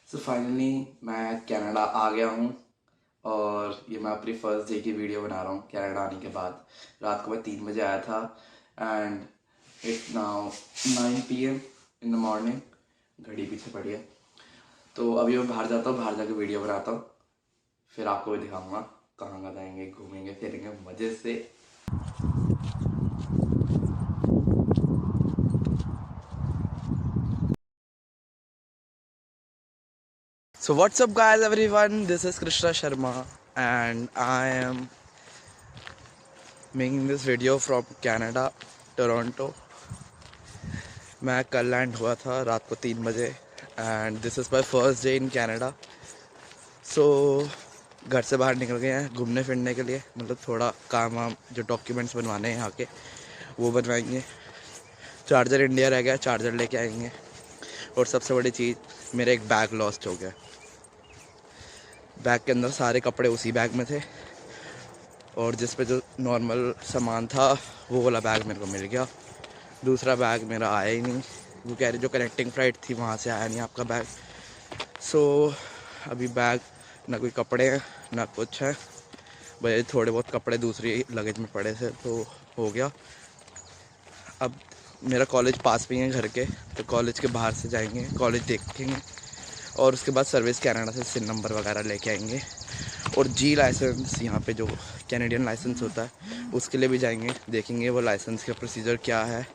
So finally मैं Canada आ गया हूँ और ये मैं अपनी फर्स्ट डे की वीडियो बना रहा हूँ कनाडा आने के बाद। रात को मैं 3 बजे आया था and it's now 9 PM in the morning. घड़ी पीछे पड़ी है तो अभी मैं बाहर जाता हूँ, बाहर जाकर वीडियो बनाता हूँ, फिर आपको भी दिखाऊँगा कहाँ कहाँ जाएंगे, घूमेंगे फिरेंगे मज़े से। So what's up guys everyone, this is Krishna Sharma and I am making this video from Canada, Toronto। मैं कल लैंड हुआ था रात को 3 बजे and this is my first day in Canada. So घर से बाहर निकल गए हैं घूमने फिरने के लिए, मतलब थोड़ा काम वाम जो डॉक्यूमेंट्स बनवाने हैं यहाँ के वो बनवाएंगे। चार्जर इंडिया रह गया, चार्जर लेके आएंगे। और सबसे बड़ी चीज़, मेरा एक बैग लॉस्ट हो गया। बैग के अंदर सारे कपड़े उसी बैग में थे और जिस पे जो नॉर्मल सामान था वो वाला बैग मेरे को मिल गया। दूसरा बैग मेरा आया ही नहीं, वो कह रहे जो कनेक्टिंग फ़्लाइट थी वहाँ से आया नहीं आपका बैग। सो अभी बैग ना कोई कपड़े हैं ना कुछ है, भाई थोड़े बहुत कपड़े दूसरी लगेज में पड़े थे तो हो गया। अब मेरा कॉलेज पास में ही है घर के, तो कॉलेज के बाहर से जाएंगे, कॉलेज देखेंगे और उसके बाद सर्विस कैनेडा से सिन नंबर वगैरह लेके आएंगे। और जी लाइसेंस, यहाँ पे जो कैनेडियन लाइसेंस होता है उसके लिए भी जाएंगे, देखेंगे वो लाइसेंस का प्रोसीजर क्या है,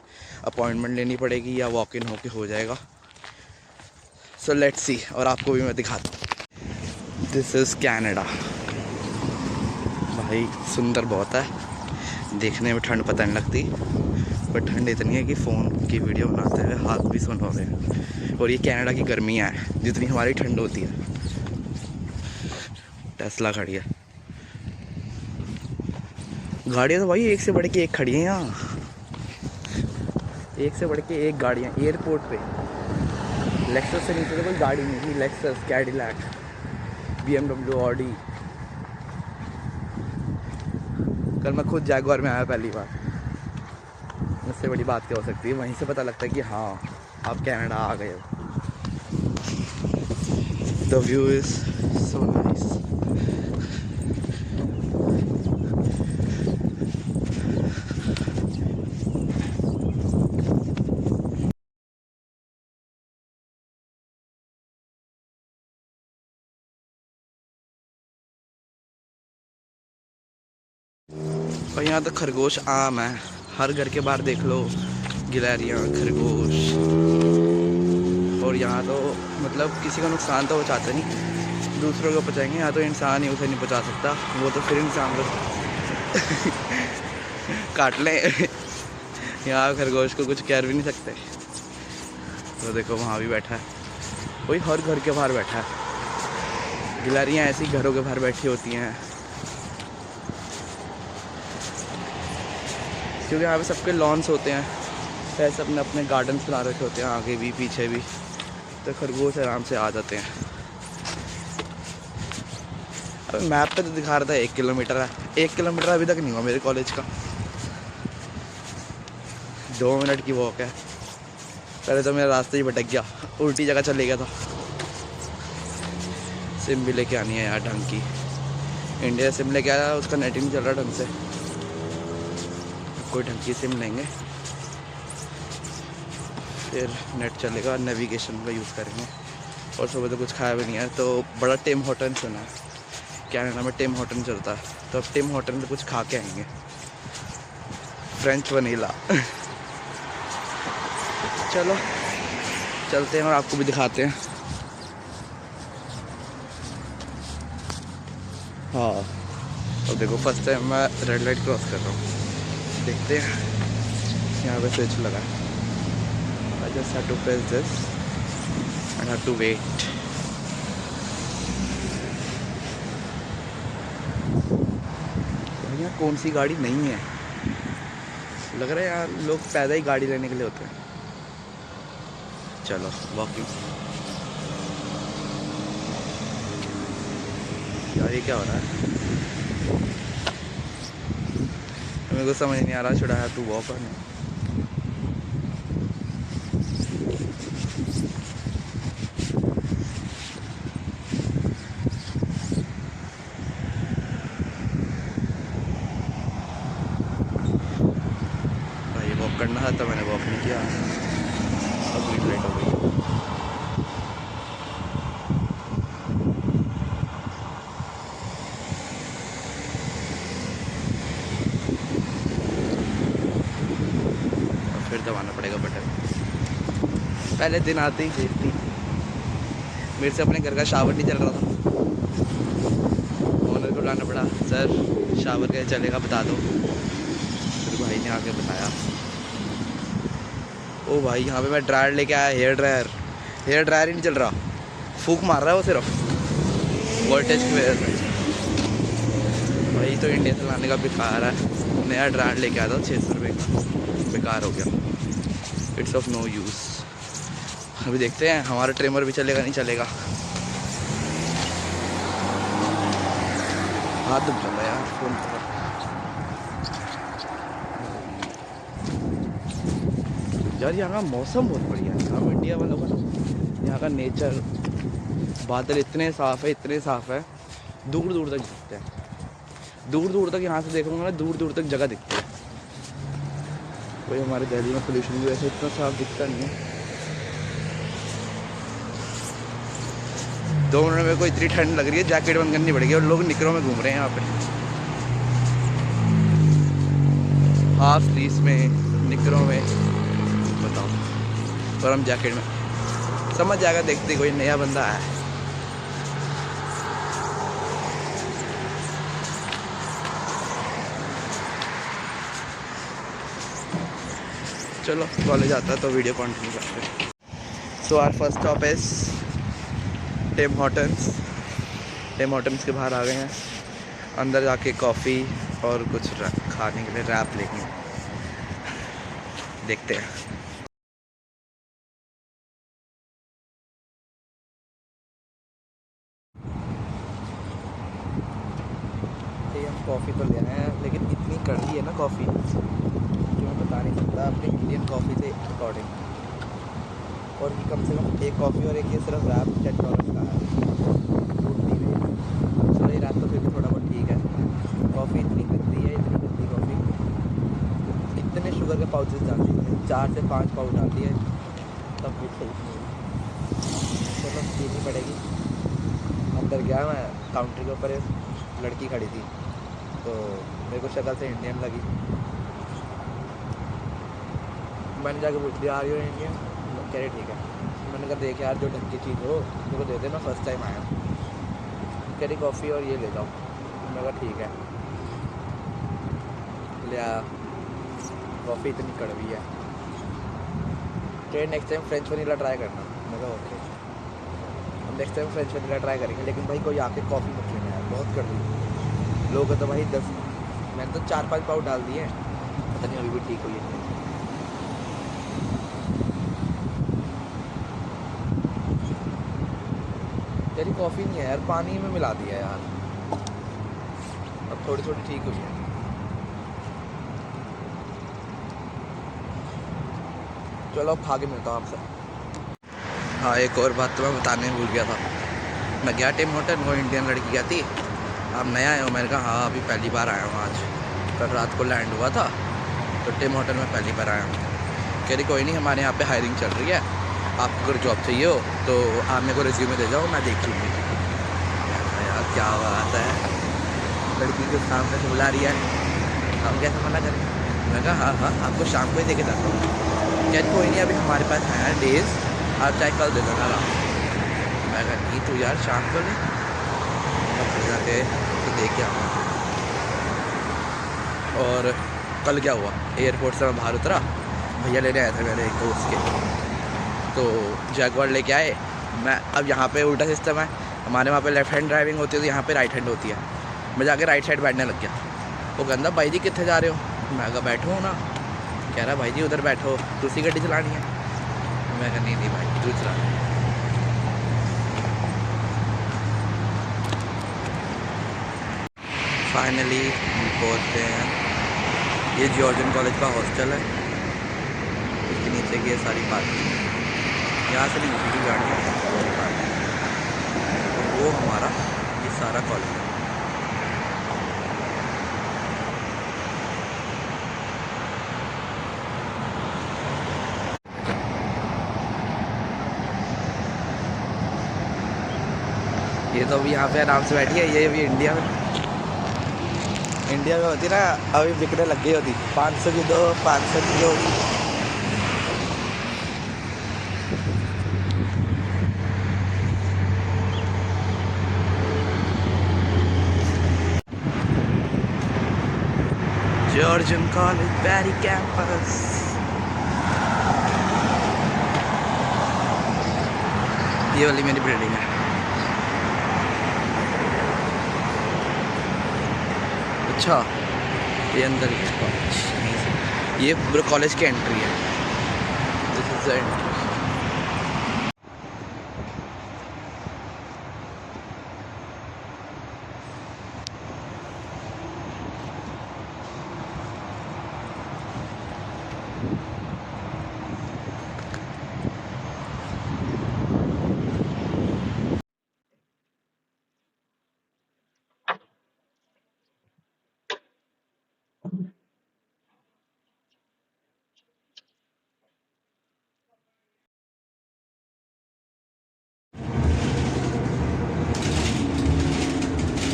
अपॉइंटमेंट लेनी पड़ेगी या वॉक इन होके हो जाएगा। सो लेट्स सी, और आपको भी मैं दिखाता हूँ। This is Canada. भाई सुंदर बहुत है, देखने में ठंड पता नहीं लगती, पर ठंड इतनी है कि फ़ोन की वीडियो बनाते हुए हाथ भी सुन हो रहे हैं। और ये कनाडा की गर्मियाँ हैं जितनी हमारी ठंड होती है। टेस्ला खड़ी है, गाड़ियाँ तो भाई एक से बढ़ के एक खड़ी हैं यहाँ, एक से बढ़ के एक गाड़ियाँ एयरपोर्ट पे। लेक्सस से नीचे तो कोई गाड़ी नहीं, लेक्सस, कैडिलैक, BMW, ऑडी। कल मैं खुद जैगुआर में आया पहली बार, इससे बड़ी बात क्या हो सकती है। वहीं से पता लगता है कि हाँ आप कनाडा आ गए हो। The view is so nice. और यहाँ तो खरगोश आम है, हर घर के बाहर देख लो गिलहरियाँ, खरगोश। और यहाँ तो मतलब किसी का नुकसान तो वो चाहते नहीं, दूसरों को पहुँचाएंगे। यहाँ तो इंसान ही उसे नहीं पहुँचा सकता, वो तो फिर इंसान को काट लें। यहाँ खरगोश को कुछ कह भी नहीं सकते। तो देखो वहाँ भी बैठा है, वही हर घर के बाहर बैठा है। गिलहरियाँ ऐसी घरों के बाहर बैठी होती हैं क्योंकि यहाँ पे सबके लॉन्स होते हैं, ऐसे अपने अपने गार्डन्स बना रखे होते हैं आगे भी पीछे भी, तो खरगोश आराम से आ जाते हैं। अब मैप पे तो दिखा रहा था 1 किलोमीटर है, 1 किलोमीटर अभी तक नहीं हुआ मेरे कॉलेज का, 2 मिनट की वॉक है। पहले तो मेरा रास्ता ही भटक गया, उल्टी जगह चले गया था। सिम भी लेके आनी है यार ढंग की, इंडिया सिम लेके आया, उसका नेट ही नहीं चल रहा ढंग से। कोई ढंग की सिम लेंगे फिर नेट चलेगा, नेविगेशन का यूज़ करेंगे। और सुबह तो कुछ खाया भी नहीं है, तो बड़ा टिम हॉर्टन सुना है कनाडा में, टिम हॉर्टन चलता है, तो अब टिम हॉर्टन में कुछ खा के आएंगे, फ्रेंच वनीला। चलो चलते हैं और आपको भी दिखाते हैं। हाँ, और देखो फर्स्ट टाइम मैं रेड लाइट क्रॉस कर रहा हूँ, देखते हैं। यहाँ पे स्विच लगा है, I just have to press this and have to wait। यहाँ कौन सी गाड़ी नहीं है, लग रहा है यार लोग पैदा ही गाड़ी लेने के लिए होते हैं। चलो वॉकिंग। यार ये क्या हो रहा है, मेरे को समझ नहीं आ रहा, should I have to walk और नहीं। नहीं किया, अब ग्रीन लाइट हो गई। फिर दबाना पड़ेगा बटन। पहले दिन आते ही देखती मेरे से अपने घर का शावर नहीं चल रहा था, ओनर को बुलाना पड़ा, सर शावर कैसे चलेगा बता दो। फिर भाई ने आके बताया। ओ भाई यहाँ पे मैं ड्रायर लेके आया, हेयर ड्रायर ही नहीं चल रहा, फूक मार रहा है वो सिर्फ वोल्टेज की वजह से। भाई तो इंडिया से लाने का बेकार है, नया ड्रायर लेके आया था 600 रुपये का, बेकार हो गया, इट्स ऑफ नो यूज़। अभी देखते हैं हमारा ट्रिमर भी चलेगा नहीं चलेगा। हाथ दुख जाता है यार फोन पर। यार यहाँ का मौसम बहुत बढ़िया है, हम इंडिया वालों का ना, यहाँ का नेचर, बादल इतने साफ़ है, दूर दूर तक दिखते हैं, दूर दूर तक यहाँ से देखोगे ना, दूर दूर तक जगह दिखती है। कोई हमारे दिल्ली में पोल्यूशन भी वैसे इतना साफ दिखता नहीं है। 2 मिनट में को इतनी ठंड लग रही है, जैकेट बंद करनी पड़ेगी, और लोग निकरों में घूम रहे हैं यहाँ पे, हाफ स्लीव्स में, निकरों में, बताओ, और हम जैकेट में। समझ जाएगा देखते कोई नया बंदा आया है। चलो कॉलेज आता है तो वीडियो कंटिन्यू करते हैं। So our first stop is Tim Hortons के बाहर आ गए हैं, अंदर जाके कॉफ़ी और कुछ खाने के लिए रैप लेंगे, देखते हैं। ये हम कॉफ़ी तो ले आए हैं, लेकिन इतनी कड़वी है ना कॉफ़ी कि मैं बता नहीं सकता अपनी इंडियन कॉफ़ी से अकॉर्डिंग। और ये कम से कम एक कॉफ़ी और एक ये सिर्फ रैप $10 का है। चलो ये रैप तो फिर भी थोड़ा बहुत ठीक है, कॉफ़ी इतनी गंदी है, इतनी गंदी कॉफ़ी। इतने शुगर के पाउचेस डालती है, 4 से 5 पाउच डालती है, तब भी ठीक नहीं है। चलो पीनी पड़ेगी। अंदर गया मैं, काउंटर के ऊपर लड़की खड़ी थी, तो मेरे को शक्ल से इंडियन लगी, मैंने जाके पूछ लिया आ रही हो इंडियन, कह रहे ठीक है। मैंने कहा देख यार जो ढंग की चीज़ हो मेरे को दे दे, मैं फर्स्ट टाइम आया हूँ। कह रही कॉफ़ी और ये ले जाओ, मैंने कहा ठीक है, ले आया। कॉफ़ी इतनी कड़वी है, next time French vanilla try करना। मैं कहा ओके, हम next time French vanilla try करेंगे, लेकिन भाई कोई आके कॉफ़ी मत लेना यार, बहुत कड़वी। लोग तो भाई 10, मैंने तो 4-5 पाउच डाल दिए, पता नहीं अभी भी ठीक हुई है। तेरी कॉफ़ी नहीं है यार, पानी में मिला दिया यार, अब थोड़ी थोड़ी ठीक हुई है। चलो अब खा के मिलता हूँ आपसे। हाँ एक और बात तो मैं बताने भूल गया था, मैं गया टिम हॉर्टन, वो इंडियन लड़की गया थी, आप नया आए हो? मैंने कहा हाँ अभी पहली बार आया हूँ, आज कल रात को लैंड हुआ था, तो टिम हॉर्टन में पहली बार आया हूँ। कह रही कोई नहीं, हमारे यहाँ पे हायरिंग चल रही है, आपको अगर जॉब चाहिए हो तो आप मेरे को रिज्यूमे दे जाओ, मैं देख लूँगी। यार क्या बात है, लड़की को सामने से बुला रही है, हम कैसे मना करें। मैं कहा हाँ हाँ आपको शाम को ही देके जाता हूँ। क्या कोई नहीं अभी हमारे पास है डेज, आप चाहे कल दे देना आराम। मैं कहा नहीं तो यार शाम को ले, अब जाके तो देख के आऊँगा। और कल क्या हुआ, एयरपोर्ट से मैं बाहर उतरा, भैया लेने आया था मेरे एक दोस्त के, तो जैगवार लेके आए। मैं अब यहाँ पे उल्टा सिस्टम है, हमारे वहाँ पे लेफ्ट हैंड ड्राइविंग होती है, तो यहाँ पे राइट हैंड होती है। मैं जाके राइट साइड बैठने लग गया। वो कहता भाई जी कितने जा रहे हो? मैं कहा बैठो ना। कह रहा भाई जी उधर बैठो, दूसरी गाड़ी चलानी है। मैं कहा नहीं भाई तू चला। फाइनली पहुँचते हैं, ये जॉर्जन कॉलेज का हॉस्टल है, इसके नीचे की ये सारी पार्किंग, यहाँ से नहीं उठी गाड़ी है, वो हमारा ये सारा कॉलेज है। ये तो अभी यहाँ पे आराम से बैठी है, ये अभी इंडिया में होती ना, अभी बिकने लग गई होती। 500 की दो, 500 की दो। जॉर्जियन कॉलेज बैरी कैंपस। ये वाली मेरी बिल्डिंग है। अच्छा, ये अंदर ही है कॉलेज। ये पूरा कॉलेज की एंट्री है। This is the entry.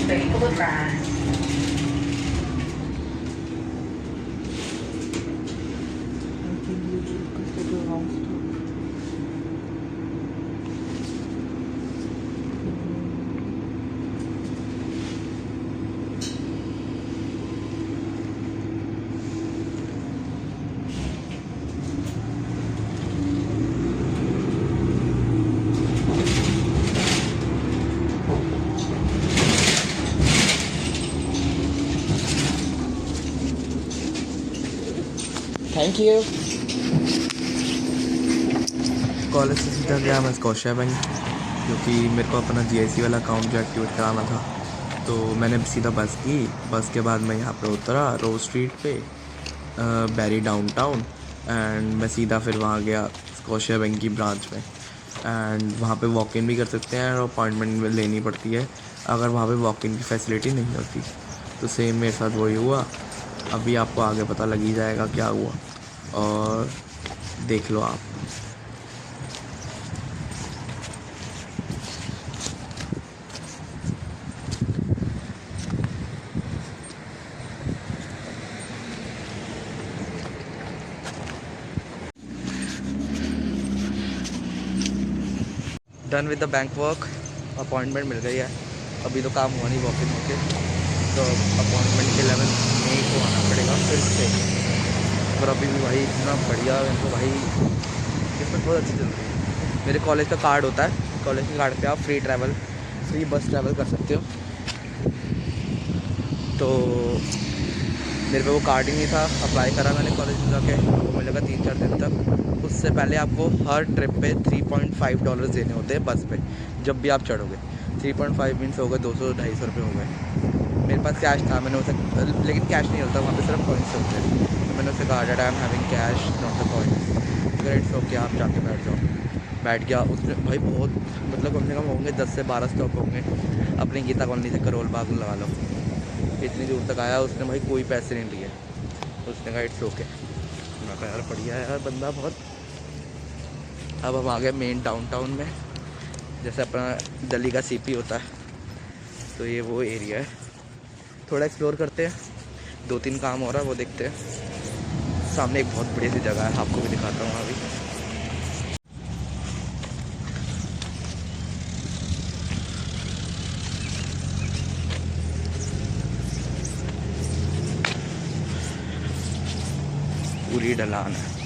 Đấy có bước là thank you. College से सीधा गया मैं स्कॉशिया बैंक, क्योंकि मेरे को अपना GIC वाला अकाउंट जो एक्टिवेट कराना था। तो मैंने सीधा बस की। बस के बाद मैं यहाँ पे उतरा रोज स्ट्रीट पे, बैरी डाउनटाउन। एंड मैं सीधा फिर वहाँ गया स्कॉशिया बैंक की ब्रांच में। एंड वहाँ पे वॉक इन भी कर सकते हैं और अपॉइंटमेंट में लेनी पड़ती है अगर वहाँ पे वॉक इन की फैसिलिटी नहीं होती। तो सेम मेरे साथ वही हुआ। अभी आपको आगे पता लग ही जाएगा क्या हुआ, और देख लो आप। Done with the bank work. Appointment मिल गई है। अभी तो काम हुआ नहीं वॉक इन होके, तो अपॉइंटमेंट के 11 मई को आना पड़ेगा फिर से। पर अभी भी भाई इतना बढ़िया इनको भाई इसमें बहुत अच्छी चल रही है। मेरे कॉलेज का कार्ड होता है, कॉलेज के कार्ड पे आप फ्री बस ट्रैवल कर सकते हो। तो मेरे पे वो कार्ड ही नहीं था। अप्लाई करा मैंने कॉलेज में जाके, वो मिल लगा 3-4 दिन तक। उससे पहले आपको हर ट्रिप पे $3.5 देने होते हैं बस पे, जब भी आप चढ़ोगे। 3.5 मीन्स हो गए 200-250 रुपये हो गए। मेरे पास कैश था, मैंने उसे, लेकिन कैश नहीं होता वहाँ पे, सिर्फ कॉइन्स होते हैं। तो मैंने उसे कहा that I am having cash not the coins. अगर इट्स ओके आप जाके बैठ जाओ। बैठ गया उसने भाई, बहुत मतलब कम से कम होंगे 10 से 12 स्टॉप होंगे। अपनी गीता कॉलोनी से करोल बाग लगा लो, इतनी दूर तक आया उसने भाई, कोई पैसे नहीं लिए। उसने कहा इट्स ओके। मैं कहा यार बढ़िया है यार बंदा बहुत। अब हम आ गए मेन डाउनटाउन में, जैसे अपना दिल्ली का CP होता है, तो ये वो एरिया है। थोड़ा एक्सप्लोर करते हैं, 2-3 काम हो रहा है वो देखते हैं। सामने एक बहुत बड़ी सी जगह है, आपको भी दिखाता हूँ अभी। पूरी ढलान है।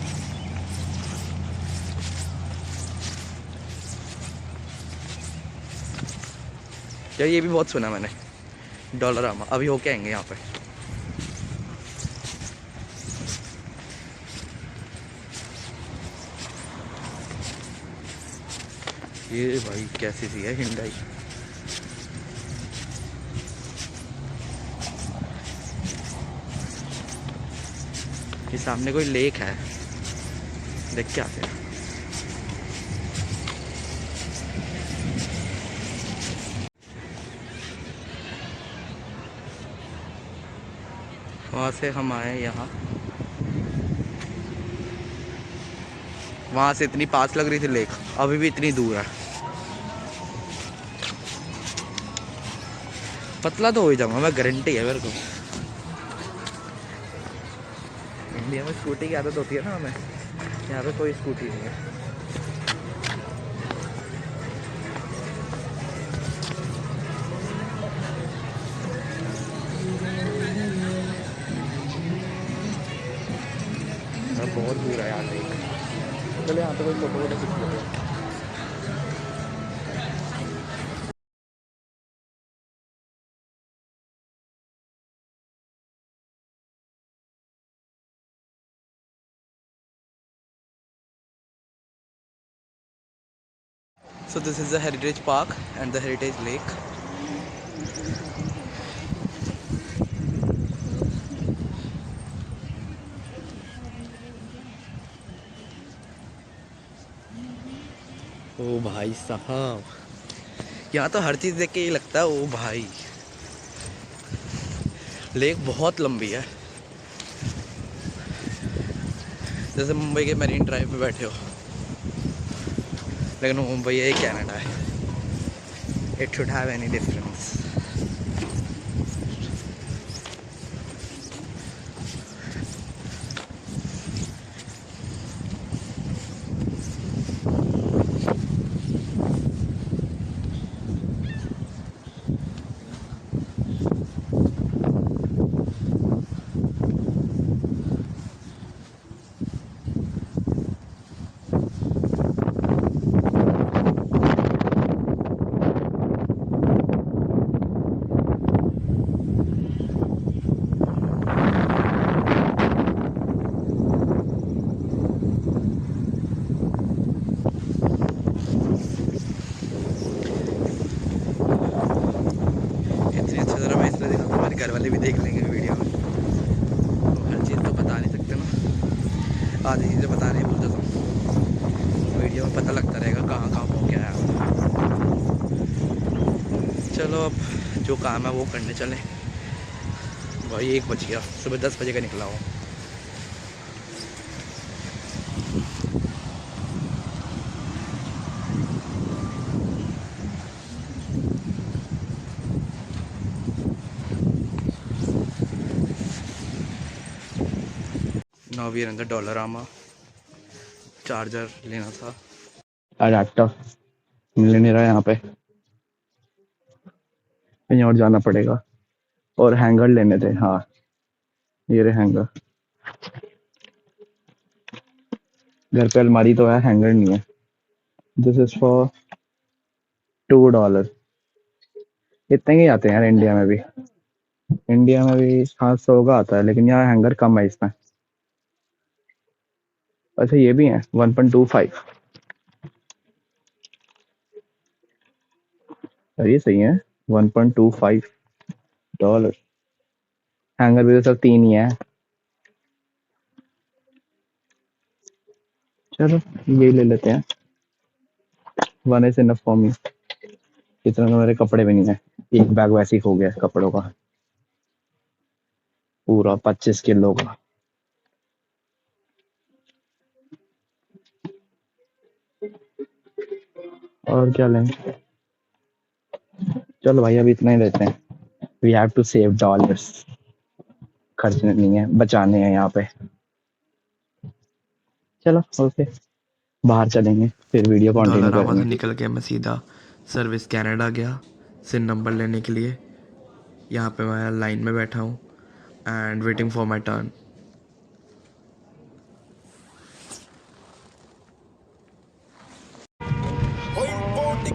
यार ये भी बहुत सुना मैंने, डॉलरामा। अभी होके आएंगे यहाँ पे। ये भाई कैसी सी है हिंडाई। ये सामने कोई लेक है, देख के आते हैं। वहाँ से हम आए यहाँ, वहाँ से इतनी पास लग रही थी लेक, अभी भी इतनी दूर है। पतला तो हो ही जाऊंगा मैं, गारंटी है मेरे को। इंडिया में स्कूटी की आदत होती है ना हमें, यहाँ पे कोई स्कूटी नहीं है। बहुत दूर है यहाँ से। चलो यहाँ पे कोई फोटो वोटो खींच लेते हैं। So this is the Heritage Park and the Heritage Lake. ओ भाई साहब, यहाँ तो हर चीज़ देख के ये लगता है ओ भाई, लेक बहुत लंबी है। जैसे मुंबई के मरीन ड्राइव पे बैठे हो, लेकिन मुंबई है, कनाडा है। It should have any difference. घर वाले भी देख लेंगे वीडियो में, तो हर चीज़ तो बता नहीं सकते ना, आधी चीज़ें बता नहीं बोलते तो वीडियो में पता लगता रहेगा कहाँ कहाँ हो क्या है। चलो अब जो काम है वो करने चलें। भाई 1 बज गया, सुबह 10 बजे का निकला हूँ। Now we are in the Dollarama. Charger लेना था, अडेप्टर मिल नहीं रहा यहाँ पे, कहीं और जाना पड़ेगा। और हैंगर लेने थे, हाँ ये रहे हैंगर। घर पे अलमारी तो है, हैंगर नहीं है। This is for $2। इतने ही आते हैं यार इंडिया में भी। इंडिया में भी 700 का आता है, लेकिन यहाँ हैंगर कम है इसमें। अच्छा ये भी है 1.25। ये सही है, $1.25। हैंगर भी तो सब 3 ही है। चलो ये ले लेते हैं, 1 इज इनफ फॉर मी। इतना तो मेरे कपड़े भी नहीं है, एक बैग वैसे ही हो गया कपड़ों का पूरा 25 किलो का। और क्या लें, चलो भाई अभी इतना ही लेते हैं। We have to save dollars, खर्चने नहीं है, बचाने हैं यहाँ पे। चलो ओके, बाहर चलेंगे फिर वीडियो कंटिन्यू करेंगे। से निकल के मैं सीधा सर्विस कनाडा गया सिम नंबर लेने के लिए। यहाँ पे मैं लाइन में बैठा हूँ and waiting for my turn.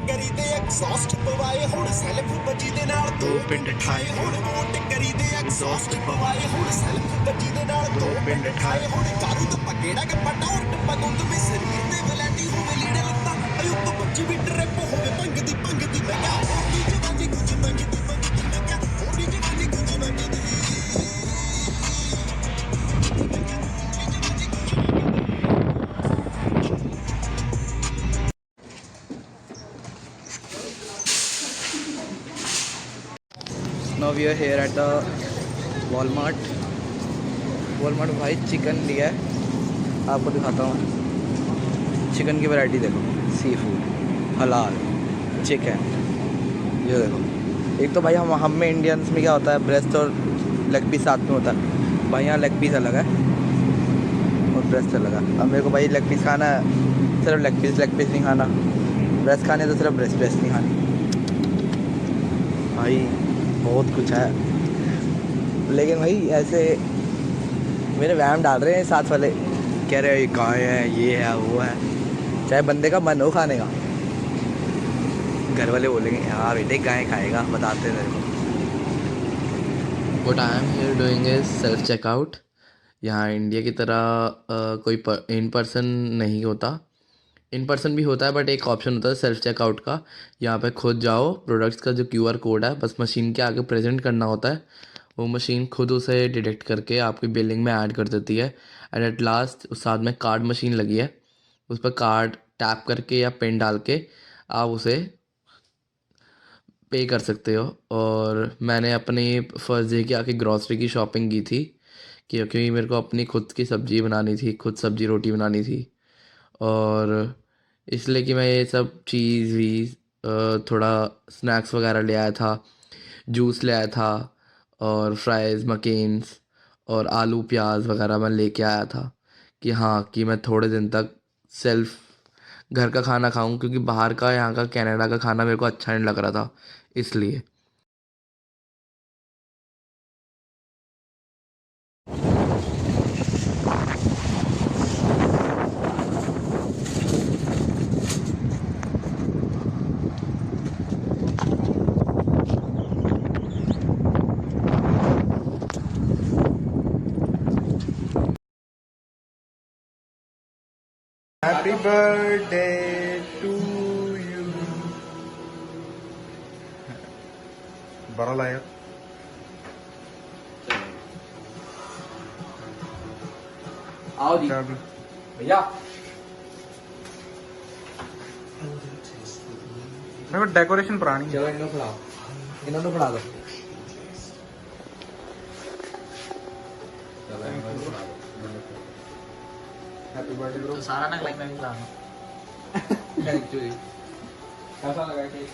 ਕਰੀਦੇ ਐਗਜ਼ੌਸਟ ਪਵਾਏ ਹੁਣ ਸੈਲਫ ਬੱਜੀ ਦੇ ਨਾਲ ਦੋ ਪਿੰਡ ਠਾਏ ਹੁਣ ਵੋਟ ਕਰੀਦੇ ਐਗਜ਼ੌਸਟ ਪਵਾਏ ਹੁਣ ਸੈਲਫ ਬੱਜੀ ਦੇ ਨਾਲ ਦੋ ਪਿੰਡ ਠਾਏ ਹੁਣ ਕਾਰੂ ਤੋਂ ਪਗੇੜਾ ਕੇ ਪਟੌਰ ਟੱਪਾ ਗੁੰਦ ਮੇ ਸਰੀਰ ਤੇ ਵਲੈਂਡੀ ਹੋਵੇ ਲੀੜੇ ਲੱਤਾਂ ਅਯੂ ਤੋਂ ਬੱਜੀ ਵੀ ਟ੍ਰਿਪ ਹੋਵੇ ਭੰਗ ਦੀ ਮੈਂ ਕਿਹਾ ਹੋਣੀ ਜਵਾਨੀ ਕੁਝ ਮੰਗਦੀ ਮੈਂ ਕਿਹਾ ਹੋਣੀ ਜਵਾਨੀ ਕੁਝ ਮੰਗਦੀ। Now we are here at the Walmart भाई चिकन लिया है, आपको दिखाता हूँ। चिकन की वैरायटी देखो, सी फूड, हलाल चिकन, ये देखो एक तो भाई हम में इंडियंस में क्या होता है, ब्रेस्ट और लेग पीस साथ में होता है। भाई यहाँ लेग पीस अलग है और ब्रेस्ट अलग है। अब मेरे को भाई लेग पीस खाना है, सिर्फ लेग पीस नहीं खाना। ब्रेस्ट खाने तो सिर्फ ब्रेस्ट नहीं खानी। भाई बहुत कुछ है, लेकिन भाई ऐसे मेरे वहम डाल रहे हैं साथ वाले, कह रहे हैं गाय है, ये है, वो है। चाहे बंदे का मन हो खाने का, घर वाले बोलेंगे हाँ बेटे गाय खाएगा, बताते हैं मेरे को। What I am here doing is self checkout. यहाँ इंडिया की तरह कोई इन पर्सन नहीं होता। इन पर्सन भी होता है बट एक ऑप्शन होता है सेल्फ चेकआउट का। यहाँ पे खुद जाओ, प्रोडक्ट्स का जो QR कोड है बस मशीन के आगे प्रेजेंट करना होता है। वो मशीन खुद उसे डिटेक्ट करके आपकी बिलिंग में ऐड कर देती है। एंड एट लास्ट उस साथ में कार्ड मशीन लगी है, उस पर कार्ड टैप करके या पिन डाल के आप उसे पे कर सकते हो। और मैंने अपनी फर्स्ट डे की आके ग्रॉसरी की शॉपिंग की थी, क्योंकि मेरे को अपनी खुद की सब्ज़ी बनानी थी, खुद सब्ज़ी रोटी बनानी थी। और इसलिए कि मैं ये सब चीज़ वीज़ थोड़ा स्नैक्स वगैरह ले आया था, जूस ले आया था, और फ्राइज़ मकेन्स और आलू प्याज वगैरह मैं लेके आया था कि हाँ कि मैं थोड़े दिन तक सेल्फ घर का खाना खाऊं, क्योंकि बाहर का यहाँ का कनाडा का खाना मेरे को अच्छा नहीं लग रहा था इसलिए। Happy birthday to you. बड़ा लाया आओ जी भैया। मेरे को डेकोरेशन पुरानी। चलो इन्होंने खड़ा दो। Happy birthday bro. तो सारा ना लाइक मैं भी खिलाऊंगा। एक्चुअली कैसा लगा केक?